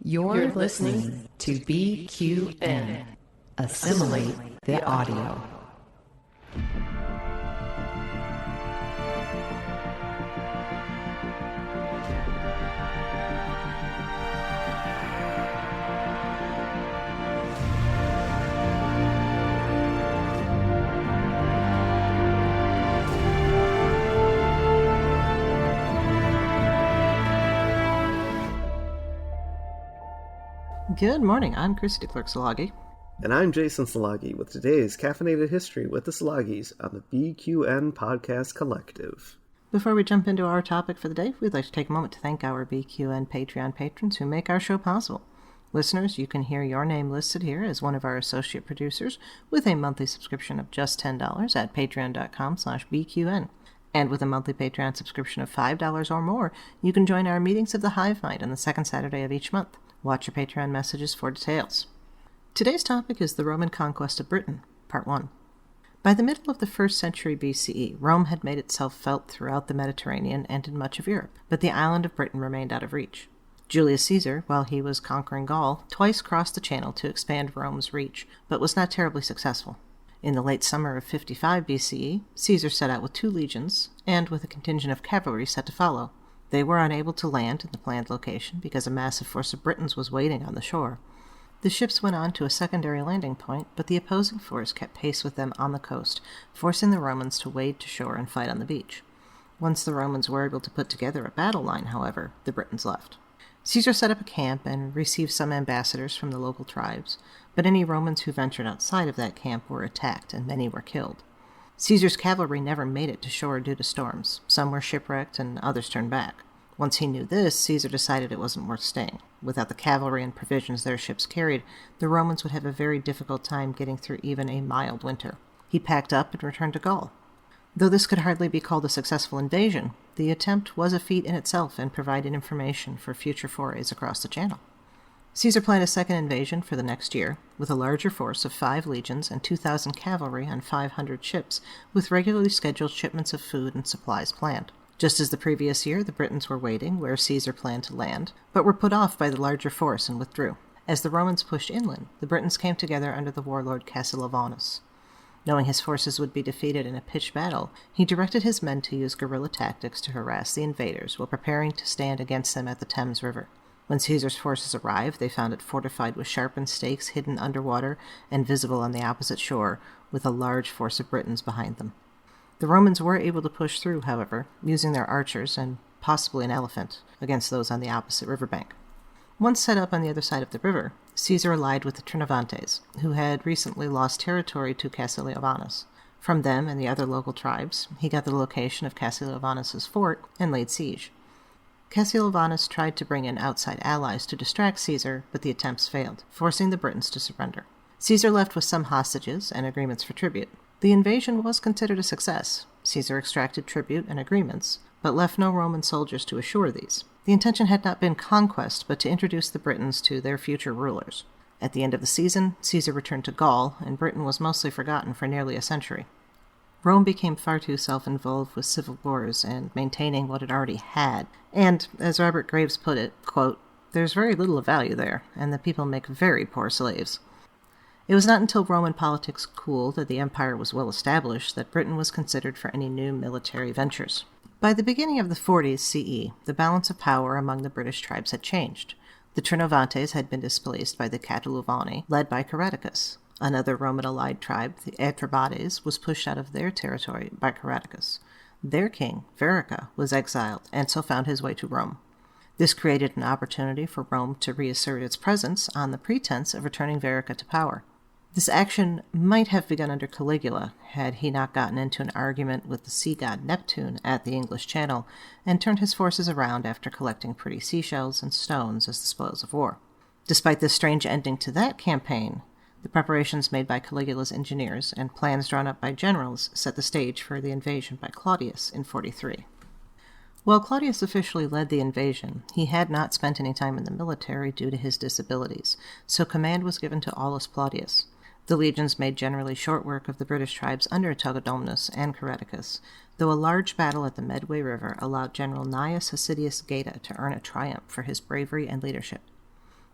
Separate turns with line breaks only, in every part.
You're listening to BQN. Assimilate the audio.
Good morning, I'm Chrissie De Clerck-Szilagyi.
And I'm Jason Szilagyi with today's Caffeinated History with the Szilagyis on the BQN Podcast Collective.
Before we jump into our topic for the day, we'd like to take a moment to thank our BQN Patreon patrons who make our show possible. Listeners, you can hear your name listed here as one of our associate producers with a monthly subscription of just $10 at patreon.com/BQN. And with a monthly Patreon subscription of $5 or more, you can join our meetings of the Hive Mind on the second Saturday of each month. Watch your Patreon messages for details. Today's topic is the Roman conquest of Britain, Part 1. By the middle of the 1st century BCE, Rome had made itself felt throughout the Mediterranean and in much of Europe, but the island of Britain remained out of reach. Julius Caesar, while he was conquering Gaul, twice crossed the Channel to expand Rome's reach, but was not terribly successful. In the late summer of 55 BCE, Caesar set out with 2 legions, and with a contingent of cavalry set to follow. They were unable to land in the planned location because a massive force of Britons was waiting on the shore. The ships went on to a secondary landing point, but the opposing force kept pace with them on the coast, forcing the Romans to wade to shore and fight on the beach. Once the Romans were able to put together a battle line, however, the Britons left. Caesar set up a camp and received some ambassadors from the local tribes, but any Romans who ventured outside of that camp were attacked and many were killed. Caesar's cavalry never made it to shore due to storms. Some were shipwrecked and others turned back. Once he knew this, Caesar decided it wasn't worth staying. Without the cavalry and provisions their ships carried, the Romans would have a very difficult time getting through even a mild winter. He packed up and returned to Gaul. Though this could hardly be called a successful invasion, the attempt was a feat in itself and provided information for future forays across the Channel. Caesar planned a second invasion for the next year, with a larger force of 5 legions and 2,000 cavalry on 500 ships, with regularly scheduled shipments of food and supplies planned. Just as the previous year, the Britons were waiting where Caesar planned to land, but were put off by the larger force and withdrew. As the Romans pushed inland, the Britons came together under the warlord Cassivellaunus. Knowing his forces would be defeated in a pitched battle, he directed his men to use guerrilla tactics to harass the invaders while preparing to stand against them at the Thames River. When Caesar's forces arrived, they found it fortified with sharpened stakes hidden underwater and visible on the opposite shore, with a large force of Britons behind them. The Romans were able to push through, however, using their archers and possibly an elephant against those on the opposite riverbank. Once set up on the other side of the river, Caesar allied with the Trinovantes, who had recently lost territory to Cassivellaunus. From them and the other local tribes, he got the location of Cassivellaunus's fort and laid siege. Cassivellaunus tried to bring in outside allies to distract Caesar, but the attempts failed, forcing the Britons to surrender. Caesar left with some hostages and agreements for tribute. The invasion was considered a success. Caesar extracted tribute and agreements, but left no Roman soldiers to assure these. The intention had not been conquest, but to introduce the Britons to their future rulers. At the end of the season, Caesar returned to Gaul, and Britain was mostly forgotten for nearly a century. Rome became far too self-involved with civil wars and maintaining what it already had, and, as Robert Graves put it, quote, "There's very little of value there, and the people make very poor slaves." It was not until Roman politics cooled and the empire was well established that Britain was considered for any new military ventures. By the beginning of the 40s CE, the balance of power among the British tribes had changed. The Trinovantes had been displaced by the Catuluvani, led by Caradicus. Another Roman-allied tribe, the Atrebates, was pushed out of their territory by Caradicus. Their king, Verica, was exiled and so found his way to Rome. This created an opportunity for Rome to reassert its presence on the pretense of returning Verica to power. This action might have begun under Caligula, had he not gotten into an argument with the sea god Neptune at the English Channel, and turned his forces around after collecting pretty seashells and stones as the spoils of war. Despite this strange ending to that campaign, the preparations made by Caligula's engineers and plans drawn up by generals set the stage for the invasion by Claudius in 43. While Claudius officially led the invasion, he had not spent any time in the military due to his disabilities, so command was given to Aulus Plautius. The legions made generally short work of the British tribes under Togodumnus and Caradicus, though a large battle at the Medway River allowed General Gnaeus Hosidius Geta to earn a triumph for his bravery and leadership.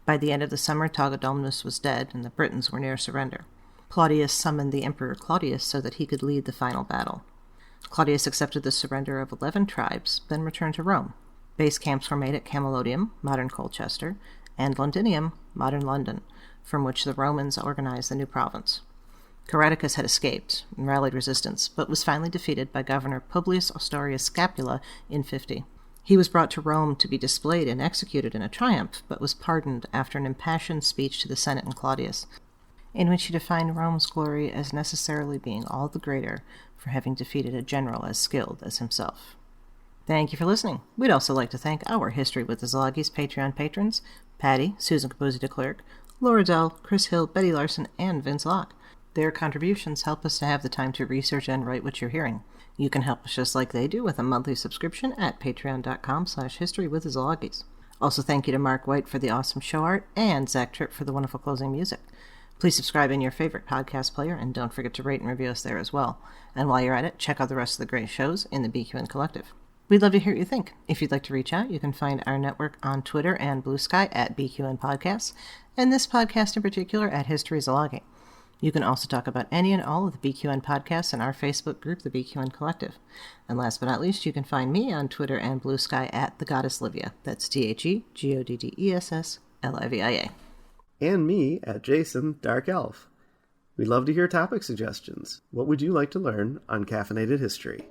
By the end of the summer, Togodumnus was dead, and the Britons were near surrender. Claudius summoned the Emperor Claudius so that he could lead the final battle. Claudius accepted the surrender of 11 tribes, then returned to Rome. Base camps were made at Camalodunum, modern Colchester, and Londinium, modern London, from which the Romans organized the new province. Caradicus had escaped and rallied resistance, but was finally defeated by Governor Publius Ostorius Scapula in 50. He was brought to Rome to be displayed and executed in a triumph, but was pardoned after an impassioned speech to the Senate and Claudius, in which he defined Rome's glory as necessarily being all the greater for having defeated a general as skilled as himself. Thank you for listening. We'd also like to thank our History with the Szilagyi Patreon patrons, Pati, Susan Capuzzi-De Clerck, Laura Dell, Kris Hill, Betty Larson, and Vince Locke. Their contributions help us to have the time to research and write what you're hearing. You can help us just like they do with a monthly subscription at patreon.com/historywiththeszilagys. Also, thank you to Mark White for the awesome show art and Zach Tripp for the wonderful closing music. Please subscribe in your favorite podcast player, and don't forget to rate and review us there as well. And while you're at it, check out the rest of the great shows in the BQN Collective. We'd love to hear what you think. If you'd like to reach out, you can find our network on Twitter and Blue Sky at BQN Podcasts, and this podcast in particular at historyszilagyi. You can also talk about any and all of the BQN podcasts in our Facebook group, the BQN Collective. And last but not least, you can find me on Twitter and Blue Sky at thegoddesslivia. That's TheGoddesslivia.
And me at jasondarkelf. We'd love to hear topic suggestions. What would you like to learn on Caffeinated History?